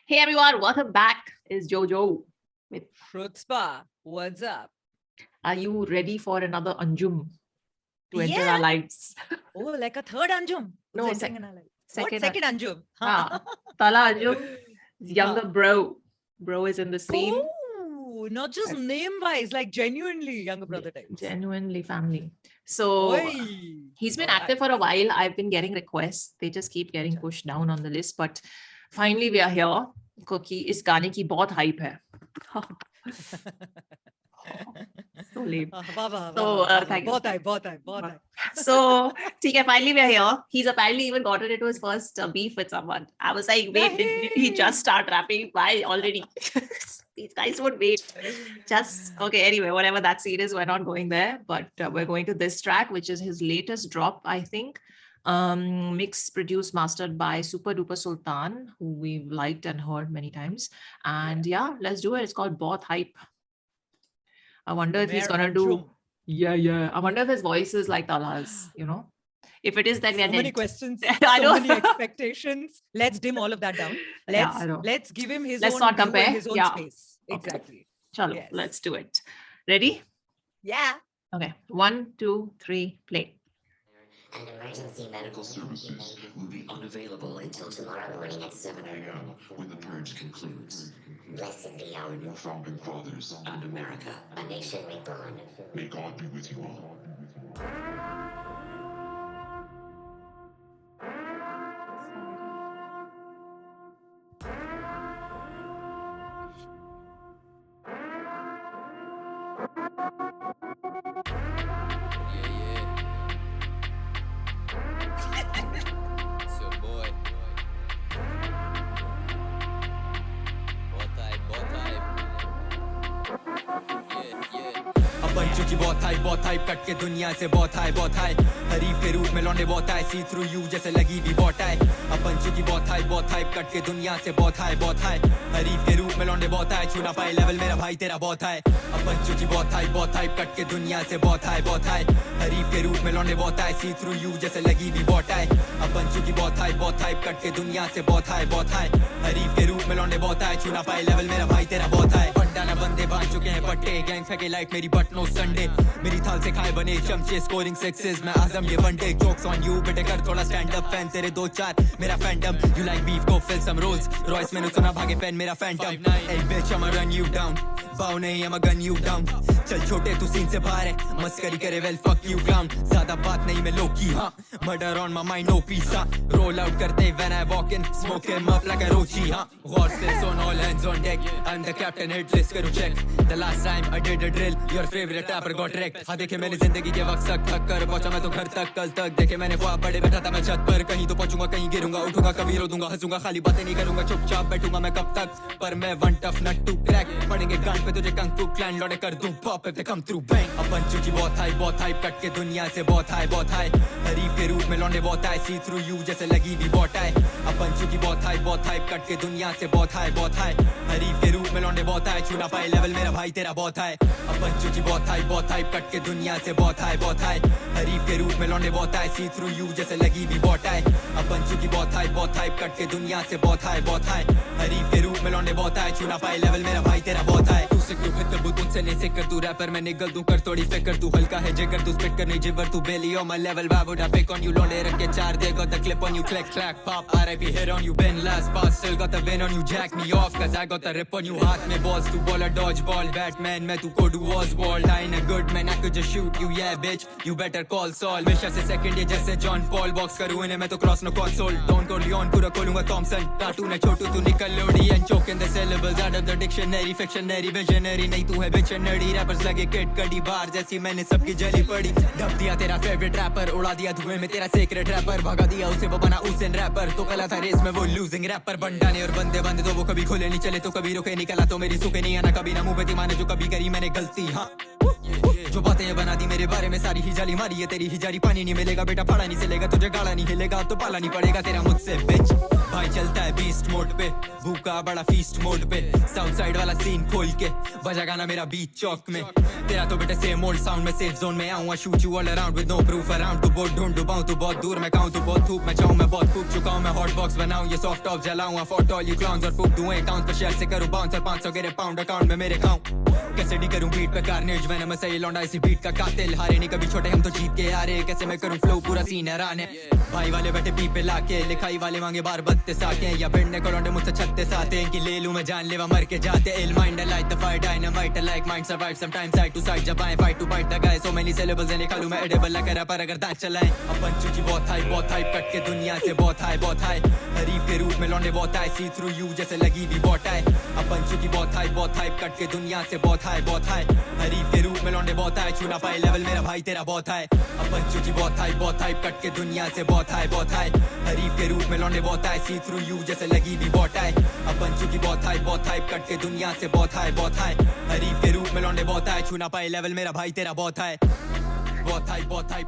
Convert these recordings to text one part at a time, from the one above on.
Hey everyone, welcome back. It's Jojo with Shrutspa, what's up? Are you ready for another Anjum to enter our lives? Oh, like a third Anjum. No, Second second Anjum. Tala Anjum, younger bro. Bro is in the same. Oh, not just name wise, like genuinely younger brother type. Genuinely family. So he's been active for a while. I've been getting requests. They just keep getting pushed down on the list. But finally we are here. क्योंकि इस गाने की बहुत hype है. So lame. Thank you. Boht Hype. So, finally we're here. He's apparently even gotten into his first beef with someone. I was like, wait, did he just start rapping? Why already? These guys would wait. Okay, anyway, whatever that scene is, we're not going there. But we're going to this track, which is his latest drop, I think. Mixed, produced, mastered by Super Duper Sultan, who we've liked and heard many times. And yeah, let's do it. It's called Boht Hype. I wonder if he's gonna do. Yeah. I wonder if his voice is like Tala's, If it is, then we're many questions, many expectations. Let's dim all of that down. Let's give him his let's own not compare. His own space. Exactly. Chalo, yes. Let's do it. Ready? Yeah. Okay. 1, 2, 3, play. An emergency medical services will be unavailable until tomorrow morning at 7 a.m. when the purge concludes. Blessed be our new founding fathers and America, a nation reborn. May God be with you all. It's your boy. Boht Hype. अपन चुकी बहुत high cut के दुनिया से बहुत high हरीफ के रूप में लौंडे बहुत आए सी थ्रू यू जैसे लगी भी बहुत आए अपन चुकी बहुत हाई कट के दुनिया से बहुत हाई हरीफ के रूप में लौंडे बहुत आए छू ना पाए लेवल मेरा भाई तेरा बहुत हाई अपन चुकी बहुत हाई कट के दुनिया से बहुत हाई हरीफ के रूप में लौंडे बहुत आए सी थ्रू यू जैसे लगी भी बहुत आए अपन चुकी बहुत हाई कट के दुनिया से बहुत हाई हरीफ के रूप में लौंडे बहुत आए छू ना पाए लेवल मेरा भाई तेरा बहुत हाई बंडा ना बंदे बांध चुके हैं पट्टे गैंग फेंके लाइक मेरी बट नो संडे मेरी थाल से खाए बने चमचे स्कोरिंग सिक्सेस मैं आजम ये one day jokes on you बेटे कर थोड़ा स्टैंड अप फैन तेरे 2-4 मेरा fandom you like beef go fill some Rolls Royce मैंने सुना भागे पेन मेरा phantom a bitch I'm run you down बाव नहीं I'm gun you down चल छोटे तू सीन से बाहर है मस्करी करे वेल फक यू क्लाउन ज्यादा बात नहीं मैं लोकी हां murder on my mind no peace roll out करते when I walk in smoke him up like a roach हां God says on all hands on deck I am the captain hit list करो check the last time I did a drill your favourite rapper got wrecked हां देखे मैंने जिंदगी के वक्त सक थक कर पहुंचा मैं तो घर तक कल तक देखे मैंने ख्वाब बड़े बैठा था मैं छत पर कहीं तो पहुंचूंगा कहीं गिरूंगा उठूंगा कभी रो दूंगा हंसूंगा खाली बातें नहीं करूंगा चुपचाप बैठूंगा मैं कब तक पर मैं one tough nut to crack पड़ेंगे गांड पे तुझे कंग फू क्लैन लौटे कर दूं pop if they come through bang अपन चुकी बहुत हाई कट के दुनिया से बहुत हाई हरीफ के रूप में लौंडे बहुत आए सी थ्रू यू जैसे लगी भी बहुत आए अपन चुकी बहुत हाई कट के दुनिया से बहुत हाई हरीफ के रूप में लौंडे बहुत आए छू ना पाए लेवल मेरा भाई तेरा बहुत हाई अपन चुकी बहुत हाई कट के दुनिया से बहुत हाई हरीफ के रूप में लौंडे बहुत आए सी थ्रू यू जैसे लगी भी बहुत आए अपन चुकी बहुत हाई कट के दुनिया से बहुत हाई हरीफ के रूप में लौंडे बहुत आए छू ना पाए लेवल मेरा भाई तेरा बहुत हाई तू सिक तू फिकर बुत मुझसे नहीं सिक कर तू रैपर मैं निकल दूं कर थोड़ी फिकर तू हल्का है जिगर तू स्पिट कर नहीं जिवर तू बेली on my level why would I pick on you लौंडे रख के 4 दे got the clip on you click track pop RIP hit on you been last pass still got the win on you jack me off cause I got the rip on you हाथ में balls तू bowler dodge ball Batman मैं तू को do Oswald I ain't a good man I could just shoot you yeah bitch you better call Saul हमेशा से second ये जैसे John Paul box करूँ इन्हें मैं तो cross no console Don Corleone पूरा खोलूंगा Thompson cartoon है छोटू तू निकल Lodi and choke in the syllables out of the dictionary fictionary visionary नहीं तू है dictionary rappers लगे किट कड़ी बार जैसी मैंने सबकी जली पड़ी ढप दिया तेरा favorite rapper उड़ा दिया धुएं में तेरा secret rapper भगा दिया उसे वो बना उसेन rapper तो कला था रेस में वो losing rapper बंडाने और बंदे बंदे तो वो कभी खुले नहीं चले तो कभी रुके निकला तो मेरी सुखे नहीं आना कभी ना मुंह पे माने जो कभी करी मैंने गलती हाँ जो बातें ये बना दी मेरे बारे में सारी ही जाली मारी है तेरी ही जारी पानी नहीं मिलेगा बेटा फाड़ा नहीं चलेगा तुझे गाला नहीं हिलेगा तो पाला नहीं पड़ेगा तेरा मुझसे बिच भाई चलता है बीस्ट मोड पे भूखा बड़ा फीस्ट मोड पे साउथ साइड वाला सीन खोल के बजा गाना मेरा बीच चौक में तेरा तो बेटे सेम ओल्ड साउंड में सेफ जोन में आऊँ shoot you all around with no proof around तू बहुत ढूंढ डुबाऊं तू बहुत दूर मैं खाऊं तू बहुत धूप मैं चाहूं मैं बहुत फूक चुका हूं मैं हॉट बॉक्स बनाऊं ये सॉफ्ट टॉप जलाऊं फॉट ऑल यू क्लाउन्स और फूक दूं अकाउंट पर शेयर से करूं बाउंस और 500 गिरे पाउंड अकाउंट में मेरे खाऊं कैसे डी करूं बीट पे कार्नेज मैंने मैं सही लौंडा इसी बीट का कातिल हारे नहीं कभी छोटे हम तो जीत के आ रहे कैसे मैं करूं फ्लो पूरा सीन हैरान है भाई वाले बैठे पीपे लाके लिखाई वाले मांगे बार 32 आके या भिड़ने को लौंडे मुझसे 36 आते हैं कि ले लूं मैं जान लेवा मर के जाते ill mind light the fire dynamite like mind survive sometimes side to side जब आए fight to fight the guy so many syllables हैं निकालूं मैं एडिबल ना करा पर अगर दांत चलाएं अपन चुकी बहुत हाइप कट के दुनिया से बहुत हाई हरीफ के रूप में लौंडे बहुत आए सी थ्रू यू जैसे लगी भी बहुत आए अपन चुकी बहुत हाइप कट के दुनिया से बहुत हाई हरीफ के रूप में लौंडे बहुत आए छूना पाए लेवल मेरा भाई तेरा बहुत है अपन चुकी बहुत हाइप कट के दुनिया से बहुत हाई हरीफ के रूप में लौंडे बहुत आए सी थ्रू यू जैसे लगी भी बहुत आए अपन चुकी बहुत हाइप कट के दुनिया से बहुत हाई हरीफ के रूप में लौंडे बहुत आए छूना पाए लेवल मेरा भाई तेरा बहुत है बहुत हाइप बहुत हाइप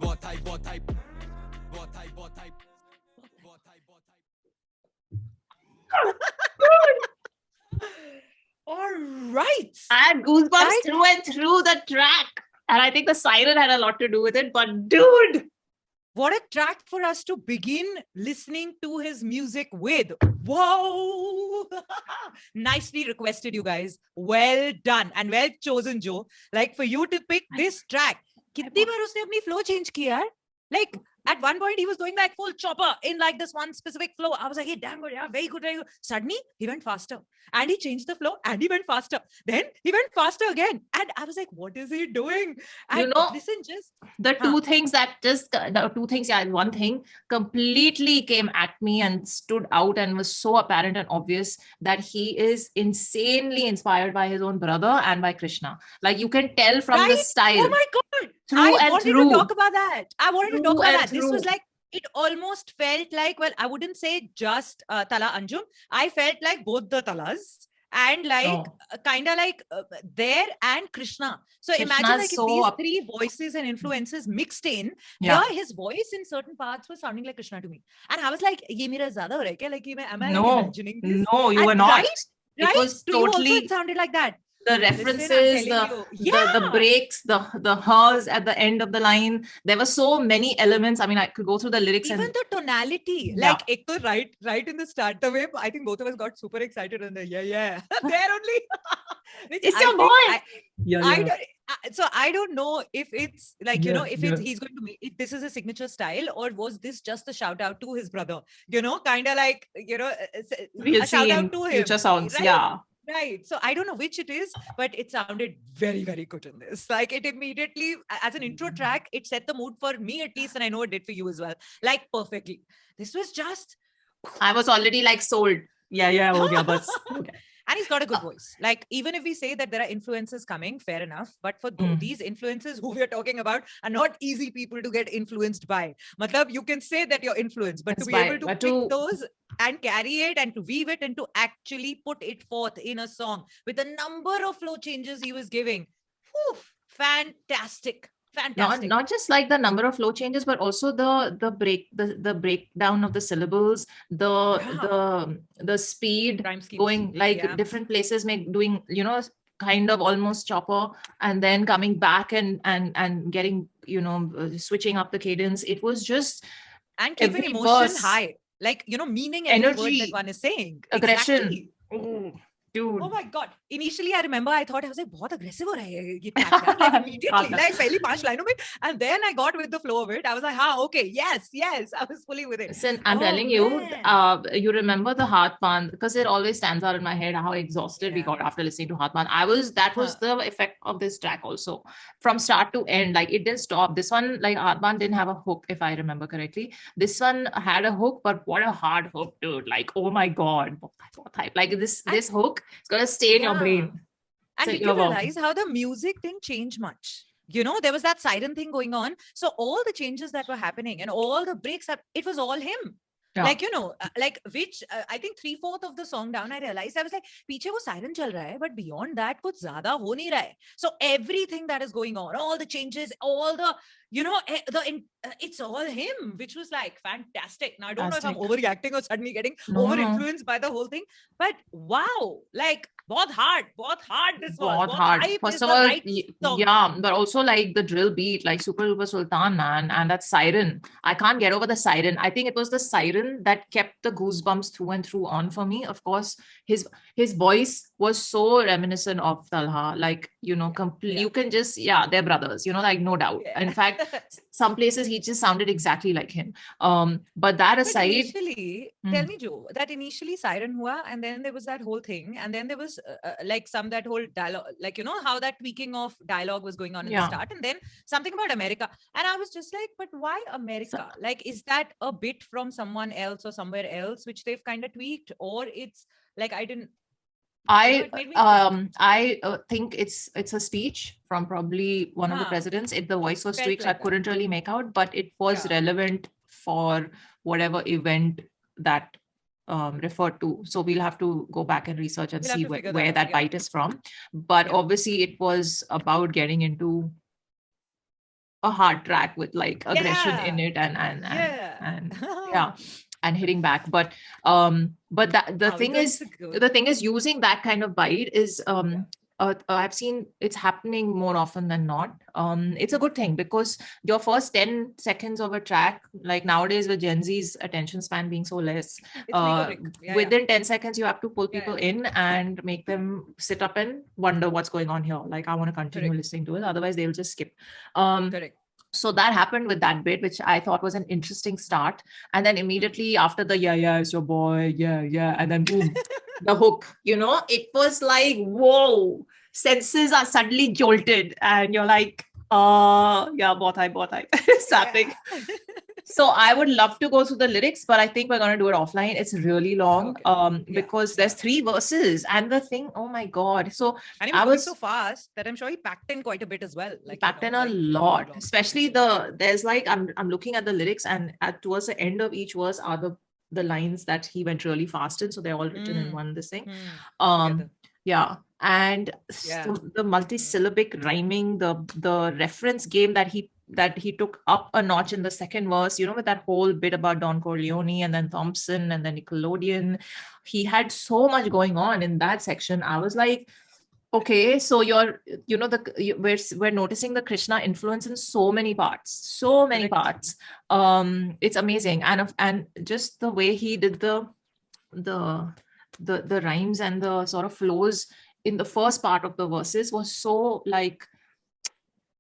बहुत हाइप बहुत हाइप बहुत हाइप बहुत हाइप बहुत hype All right. I had goosebumps Right. through and through the track. And I think the siren had a lot to do with it. But dude, What a track for us to begin listening to his music with. Whoa! Nicely requested, you guys. Well done and well chosen, Joe. Like for you to pick this track. कितनी बार उसने अपनी flow change किया? Like at one point he was going like full chopper in like this one specific flow. I was like, hey, damn good, yeah, very good, very good. Suddenly he went faster and he changed the flow and he went faster. Then he went faster again. And I was like, what is he doing? And listen, just the two things one thing completely came at me and stood out and was so apparent and obvious that he is insanely inspired by his own brother and by Krishna. Like you can tell from the style. Oh my God. I wanted to talk about that. I wanted to talk about that. This was like, it almost felt like, well, I wouldn't say just Tala Anjum. I felt like both the Talas and like kind of like there and Krishna. So imagine like if these three voices and influences mixed in, here his voice in certain parts was sounding like Krishna to me. And I was like, ye mera zyada ho raha hai kya? Like, am I imagining this? No, you were not. Right? It was to totally... you also it sounded like that. The references, the breaks, the hers at the end of the line. There were so many elements. I mean, I could go through the lyrics. Even the tonality. Like, right in the start of it, I think both of us got super excited and there only. It's your boy. So I don't know if it's like, you know, if he's going to make, if this is a signature style or was this just a shout out to his brother, you know, kind of like, you know, we'll a shout out to him. Future sounds, right? Right. So I don't know which it is, but it sounded very, very good in this. Like it immediately, as an intro track, it set the mood for me at least. And I know it did for you as well. Like perfectly. This was just... I was already like sold. Yeah. Okay, but... Okay. And he's got a good voice. Like, even if we say that there are influences coming, fair enough. But for these influences who we are talking about are not easy people to get influenced by. Matlab, you can say that you're influenced, but to be able to pick those and carry it and to weave it and to actually put it forth in a song with the number of flow changes he was giving. Whew, fantastic. Fantastic. Not just like the number of flow changes, but also the breakdown of the syllables, the speed going like different places, doing, you know, kind of almost chopper and then coming back and getting, you know, switching up the cadence. It was just and keeping emotion high, like, you know, meaning every word that one is saying. Aggression. Exactly. Dude. Oh my God. Initially, I remember I thought, I was like, बहुत aggressive हो रहा है ये track. Like immediately, like पहली 5 लाइनों में. And then I got with the flow of it. I was like, okay, yes. I was fully with it. Listen, I'm telling you, you remember the Heartpan, because it always stands out in my head how exhausted we got after listening to Heartpan. That was the effect of this track also. From start to end, like it didn't stop. This one, like Heartpan didn't have a hook, if I remember correctly. This one had a hook, but what a hard hook, dude. Like, oh my God. Like this hook, it's gonna stay in your brain. And did you realize how the music didn't change much? You know, there was that siren thing going on. So all the changes that were happening and all the breaks, it was all him. Yeah. Like, you know, like which I think 3/4 of the song down, I realized, I was like, पीछे वो siren चल रहा है, but beyond that कुछ ज़्यादा हो नहीं रहा है. So everything that is going on, all the changes, all the, you know, it's all him, which was like fantastic. Now I don't know if I'm overreacting or suddenly getting over influenced by the whole thing, but wow, like बहुत hard this was. Both hard. Hype First is of the all, right song. yeah, but also like the drill beat, like Super Duper Sultan, man, and that siren. I can't get over the siren. I think it was the siren that kept the goosebumps through and through on for me. Of course, his voice was so reminiscent of Talha, like, you know, completely. You can just, they're brothers, you know, like no doubt. Yeah. In fact, some places he just sounded exactly like him. But that aside, initially, tell me, Joe, that initially siren hua, and then there was that whole thing, and then there was like that whole dialogue, like, you know, how that tweaking of dialogue was going on in the start, and then something about America, and I was just like, but why America? Like, is that a bit from someone else or somewhere else which they've kind of tweaked, or it's like I think it's a speech from probably one of the presidents. The voice was tweaked, so I couldn't really make out, but it was relevant for whatever event that referred to. So we'll have to go back and research and see where that bite is from. But obviously it was about getting into a hard track with like aggression in it and and hitting back. But the thing is using that kind of bite is I've seen it's happening more often than not. It's a good thing because your first 10 seconds of a track, like nowadays with Gen Z's attention span being so less, within 10 seconds, you have to pull people in and make them sit up and wonder what's going on here. Like, I want to continue listening to it. Otherwise, they'll just skip. So that happened with that bit, which I thought was an interesting start. And then immediately after the, it's your boy, and then boom, the hook, you know, it was like, whoa, senses are suddenly jolted. And you're like, Boht Hype. It's happening. So I would love to go through the lyrics, but I think we're going to do it offline. It's really long because there's 3 verses and the thing, oh my God. So and I was so fast that I'm sure he packed in quite a bit as well. Like packed in a lot, especially there's like, I'm looking at the lyrics and towards the end of each verse are the lines that he went really fast in. So they're all written in one, this thing. And the multi-syllabic rhyming, the reference game that he took up a notch in the second verse, you know, with that whole bit about Don Corleone and then Thompson and then Nickelodeon. He had so much going on in that section. I was like, okay, so we're noticing the Krishna influence in so many parts. It's amazing. And just the way he did the rhymes and the sort of flows in the first part of the verses was so like,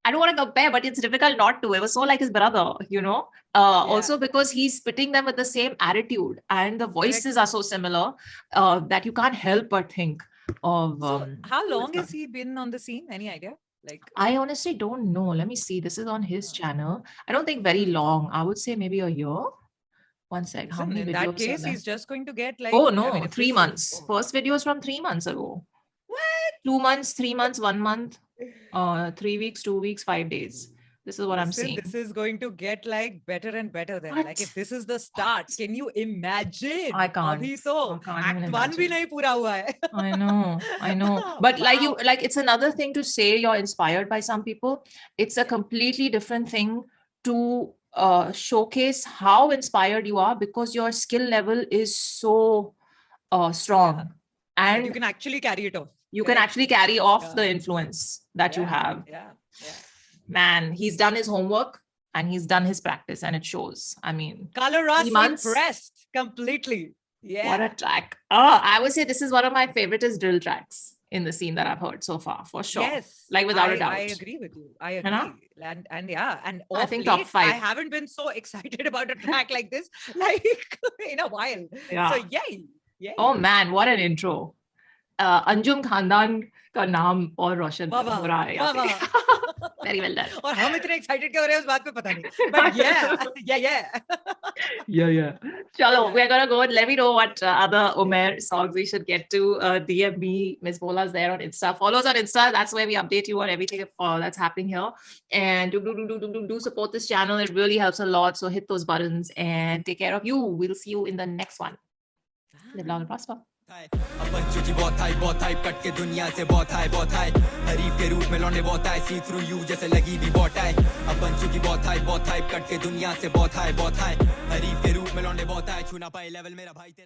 I don't want to compare, but it's difficult not to. It was so like his brother, you know, also because he's spitting them with the same attitude and the voices are so similar that you can't help but think of. So how long has he been on the scene? Any idea? Like, I honestly don't know. Let me see. This is on his channel. I don't think very long. I would say maybe a year. One sec. How many videos? In that case, he's just going to get like. Oh no, 3 months. First video is from 3 months ago. What? 2 months, 3 months, 1 month, 3 weeks, 2 weeks, 5 days. This is what I'm seeing. This is going to get like better and better then. What? Like if this is the start, can you imagine? I can't. Act 1 bhi nahi pura hua hai. I know. But like it's another thing to say you're inspired by some people. It's a completely different thing to showcase how inspired you are because your skill level is so strong. And you can actually carry it off. You can actually carry off the influence that you have. Man, he's done his homework and he's done his practice and it shows. I mean, color us impressed completely. Yeah. What a track. I would say this is one of my favorite drill tracks in the scene that I've heard so far, for sure. Yes. Like without a doubt. I agree with you. I agree. And I think top 5. I haven't been so excited about a track like this like in a while. Yeah. So yay. Oh man, what an intro. Anjum Khandan ka naam aur roshan ho raha hai. Very well done. और हम इतने excited क्यों हो रहे हैं उस बात पे पता नहीं. But yeah. Yeah. Chalo, we're gonna go. Let me know what other Umer songs we should get to. DM me, Miss Bola's there on Insta. Follow us on Insta. That's where we update you on everything that's happening here. And do support this channel. It really helps a lot. So hit those buttons and take care of you. We'll see you in the next one. Live long and prosper. अपन चुकी बहुत hype cut के दुनिया से बहुत high हरीफ के रूप में लौंडे बहुत आए सी थ्रू यू जैसे लगी भी बहुत आए अपन चुकी बहुत हाइप कट के दुनिया से बहुत हाई हरीफ के रूप में लौंडे बहुत आए छू ना पाए लेवल मेरा भाई तेरा